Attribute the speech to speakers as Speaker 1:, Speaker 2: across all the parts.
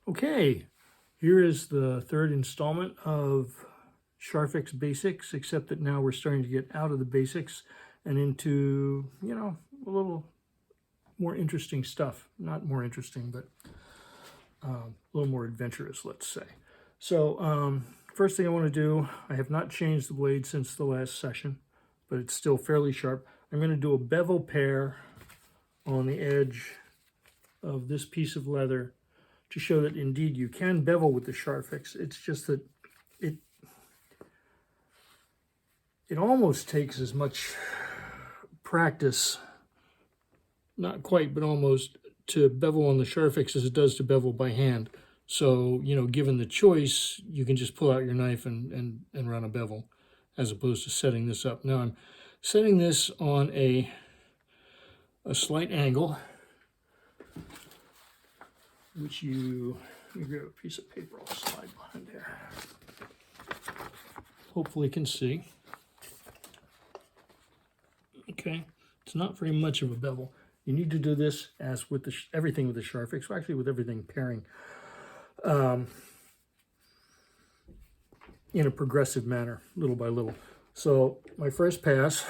Speaker 1: Okay, here is the third installment of Scharf-fix basics, except that now we're starting to get out of the basics and into, a little more interesting stuff. Not more interesting, but a little more adventurous, let's say. So first thing I want to do, I have not changed the blade since the last session, but it's still fairly sharp. I'm going to do a bevel pair on the edge of this piece of leather to show that indeed you can bevel with the Scharf-fix. It's just that it almost takes as much practice, not quite, but almost, to bevel on the Scharf-fix as it does to bevel by hand. So, given the choice, you can just pull out your knife and run a bevel, as opposed to setting this up. Now I'm setting this on a slight angle, which let me grab a piece of paper, I'll slide behind there. Hopefully you can see. Okay, it's not very much of a bevel. You need to do this as with everything with the Scharf-fix, actually with everything pairing, in a progressive manner, little by little. So my first pass,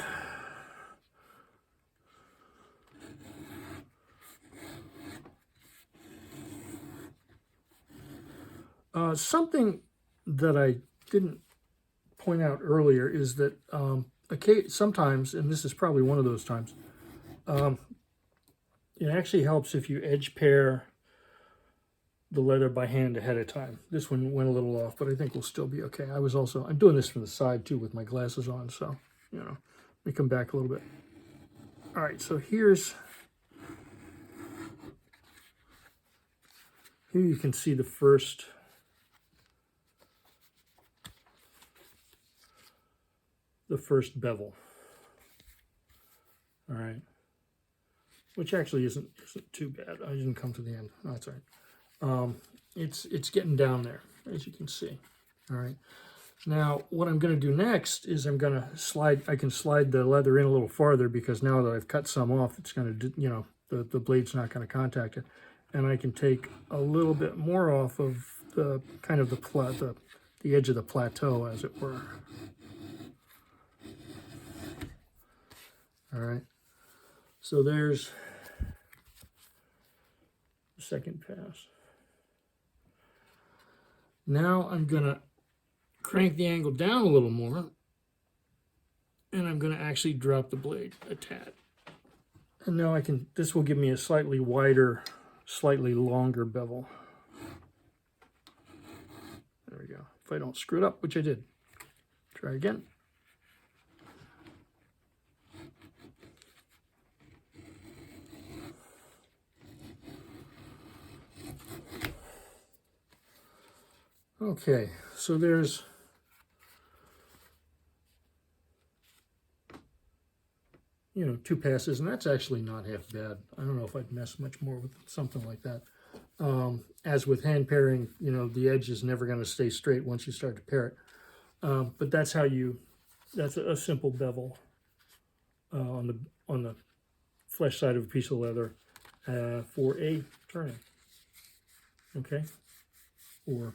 Speaker 1: something that I didn't point out earlier is that sometimes, and this is probably one of those times, it actually helps if you edge pair the leather by hand ahead of time. This one went a little off, but I think we'll still be okay. I'm doing this from the side too with my glasses on, so, let me come back a little bit. All right, so here you can see the first bevel. All right, which actually isn't too bad. I didn't come to the end. No, that's all right. It's getting down there, as you can see. All right. Now, what I'm going to do next is I can slide the leather in a little farther, because now that I've cut some off, it's going to, the blade's not going to contact it. And I can take a little bit more off of the kind of the edge of the plateau, as it were. All right. So there's the second pass. Now I'm going to crank the angle down a little more, and I'm going to actually drop the blade a tad. And now this will give me a slightly wider, slightly longer bevel. There we go. If I don't screw it up, which I did. Try again. Okay, so there's two passes, and that's actually not half bad. I don't know if I'd mess much more with something like that. As with hand pairing, the edge is never going to stay straight once you start to pair it. But that's a simple bevel on the flesh side of a piece of leather for a turning. Okay, or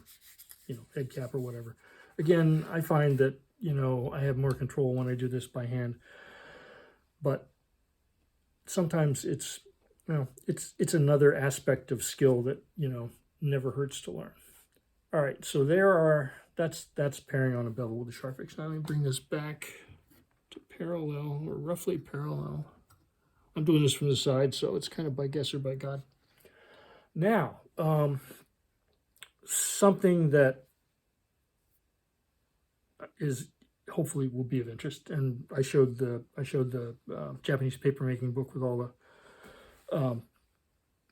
Speaker 1: head cap or whatever. Again, I find that I have more control when I do this by hand, but sometimes it's another aspect of skill that never hurts to learn. All right, so that's pairing on a bevel with a Scharf-fix. Now let me bring this back to parallel, or roughly parallel. I'm doing this from the side, so it's kind of by guess or by God. Now, something that is hopefully will be of interest, and I showed the Japanese papermaking book with all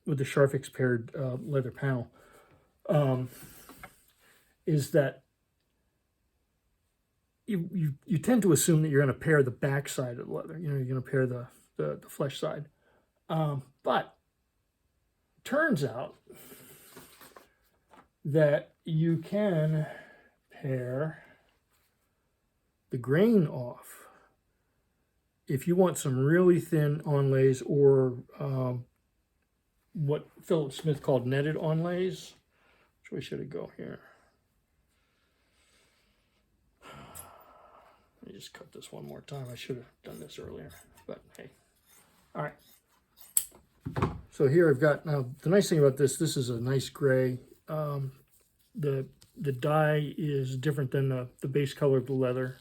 Speaker 1: the Scharf-fix paired leather panel, is that you tend to assume that you're going to pair the back side of the leather. You're going to pair the flesh side, but turns out that you can pair the grain off. If you want some really thin onlays, or what Philip Smith called netted onlays, Which way should it go here? Let me just cut this one more time. I should have done this earlier, but hey. All right. So here I've got, now the nice thing about this is a nice gray. The dye is different than the base color of the leather.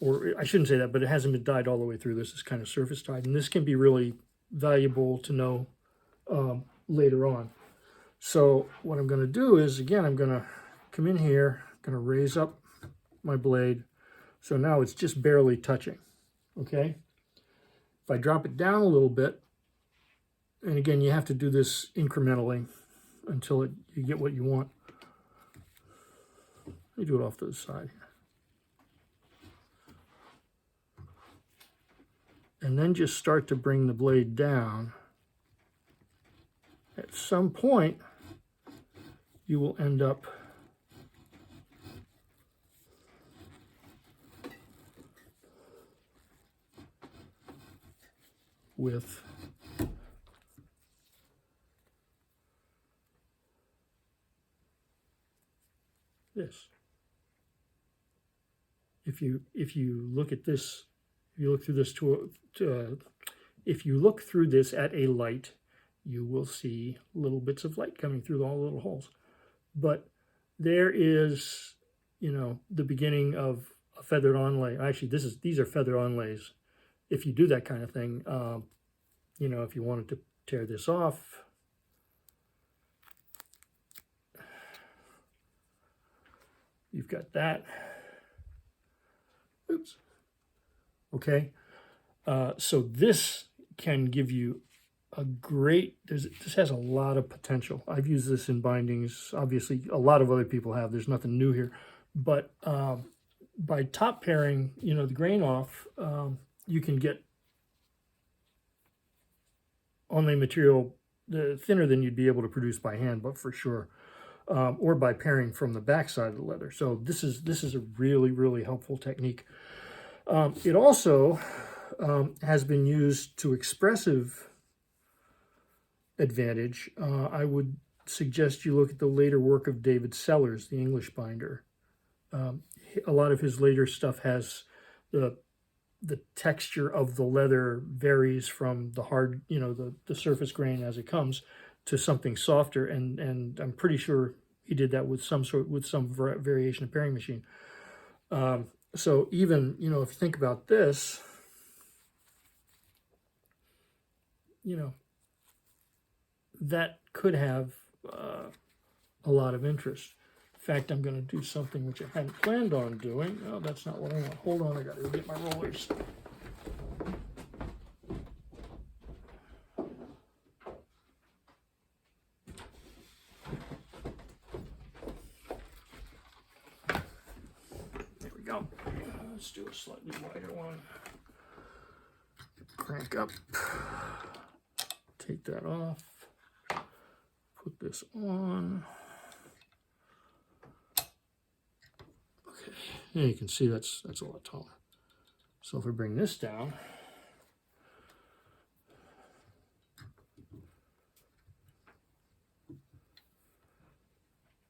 Speaker 1: Or I shouldn't say that, but it hasn't been dyed all the way through. This is kind of surface dyed. And this can be really valuable to know later on. So what I'm going to do is, again, I'm going to come in here, going to raise up my blade. So now it's just barely touching, okay? If I drop it down a little bit, and again, you have to do this incrementally until you get what you want. Let me do it off to the side here. And then just start to bring the blade down. At some point, you will end up with this. If you look at this, if you look through this if you look through this at a light, you will see little bits of light coming through all the little holes. But there is, you know, the beginning of a feathered onlay. Actually, these are feathered onlays. If you do that kind of thing, you know, if you wanted to tear this off, you've got that. Oops. Okay. So this can give you a great, this has a lot of potential. I've used this in bindings. Obviously, a lot of other people have. There's nothing new here. But by top pairing, you know, the grain off, you can get onlay material thinner than you'd be able to produce by hand, but for sure. Or by pairing from the back side of the leather. So this is a really, really helpful technique. It also has been used to expressive advantage. I would suggest you look at the later work of David Sellers, the English binder. A lot of his later stuff has the texture of the leather varies from the hard, you know, the surface grain as it comes to something softer, and I'm pretty sure he did that with some variation of paring machine. So even, you know, if you think about this, you know, that could have a lot of interest. In fact, I'm going to do something which I hadn't planned on doing. Oh, that's not what I want. Hold on, I got to go get my rollers. There we go. Let's do a slightly wider one. Crank up. Take that off. Put this on. Okay, and you can see that's a lot taller. So if I bring this down,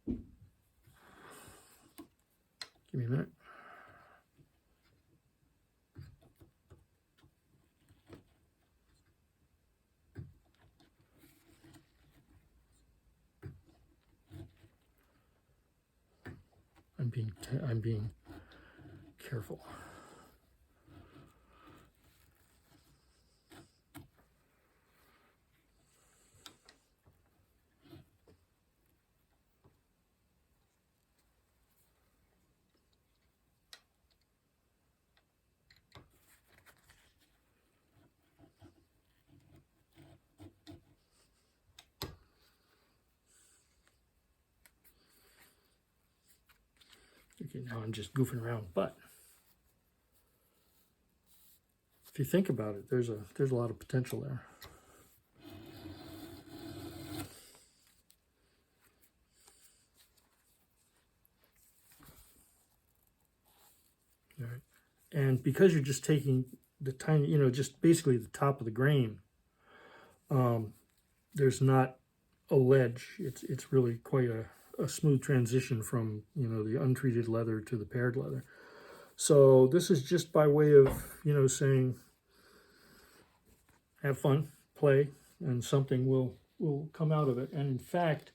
Speaker 1: give me a minute. I'm being careful. Okay, now I'm just goofing around, but if you think about it, there's a lot of potential there. All right, and because you're just taking the tiny, you know, just basically the top of the grain, there's not a ledge. It's really quite a smooth transition from, you know, the untreated leather to the paired leather. So this is just by way of, you know, saying have fun, play, and something will come out of it. And in fact,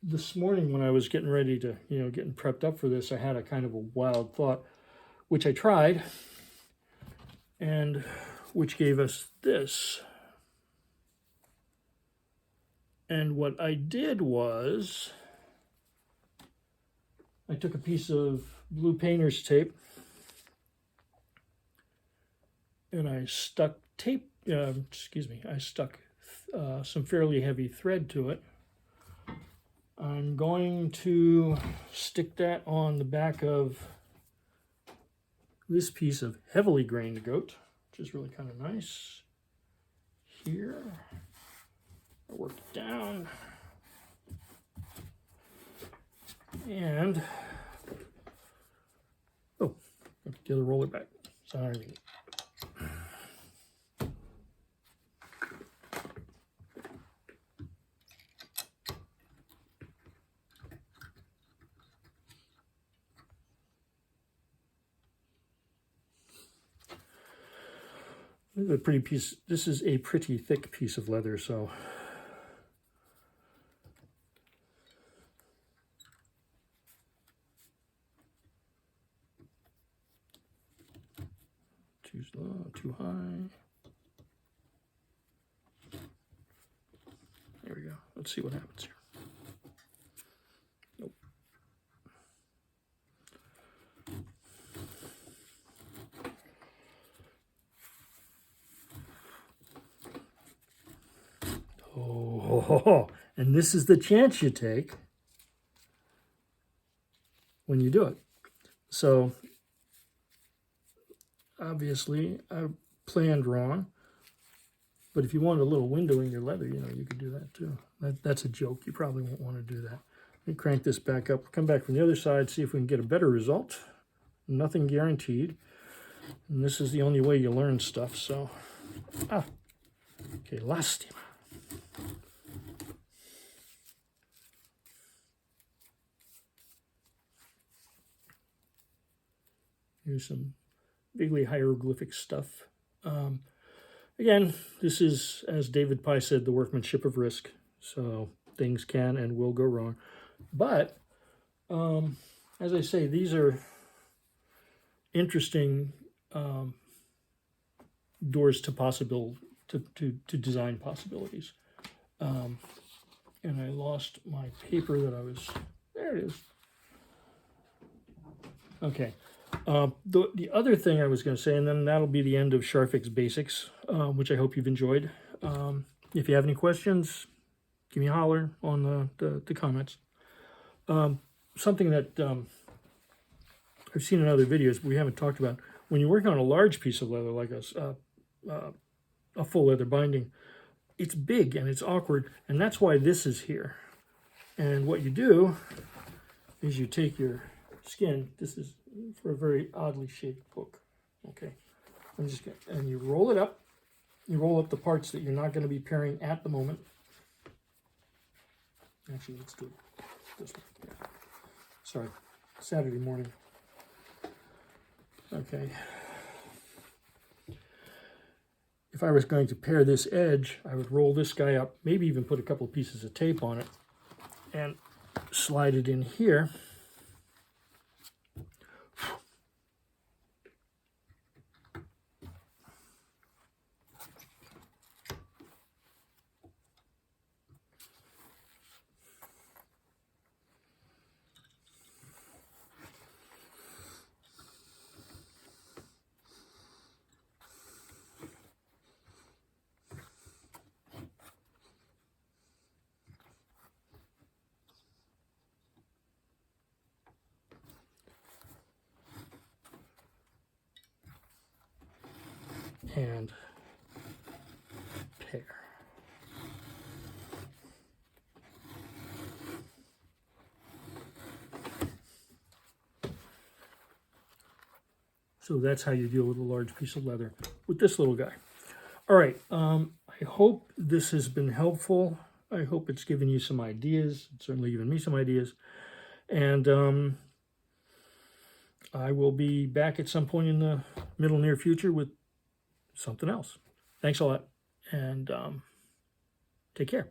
Speaker 1: this morning when I was getting ready to, you know, getting prepped up for this, I had a kind of a wild thought, which I tried, and which gave us this. And what I did was, I took a piece of blue painter's tape and I stuck I stuck some fairly heavy thread to it. I'm going to stick that on the back of this piece of heavily grained goat, which is really kind of nice. Here, I work it down. And, oh, got the other roller back. Sorry. This is a pretty piece. This is a pretty thick piece of leather, so too slow, too high. There we go. Let's see what happens here. Nope. Oh, and this is the chance you take when you do it. So obviously I planned wrong, but if you wanted a little window in your leather, you know, you could do that too. That's a joke. You probably won't want to do that. Let me crank this back up, come back from the other side, see if we can get a better result. Nothing guaranteed. And this is the only way you learn stuff, so. Okay, lastima. Here's some bigly hieroglyphic stuff. Again, this is, as David Pye said, the workmanship of risk. So things can and will go wrong. But, as I say, these are interesting doors to to design possibilities. And I lost my paper that I was, there it is. Okay. The other thing I was going to say, and then that'll be the end of Scharf-fix Basics, which I hope you've enjoyed. If you have any questions, give me a holler on the comments. Something that I've seen in other videos, but we haven't talked about, when you're working on a large piece of leather, like a full leather binding, it's big and it's awkward, and that's why this is here. And what you do is you take your skin, this is for a very oddly shaped book, okay, and you roll it up, you roll up the parts that you're not going to be pairing at the moment. Actually, let's do it this way. Yeah. Sorry, Saturday morning. Okay. If I was going to pair this edge, I would roll this guy up, maybe even put a couple of pieces of tape on it, and slide it in here. And pair. So that's how you deal with a large piece of leather with this little guy. All right, I hope this has been helpful. I hope it's given you some ideas. It's certainly given me some ideas. And I will be back at some point in the middle near future with something else. Thanks a lot, and take care.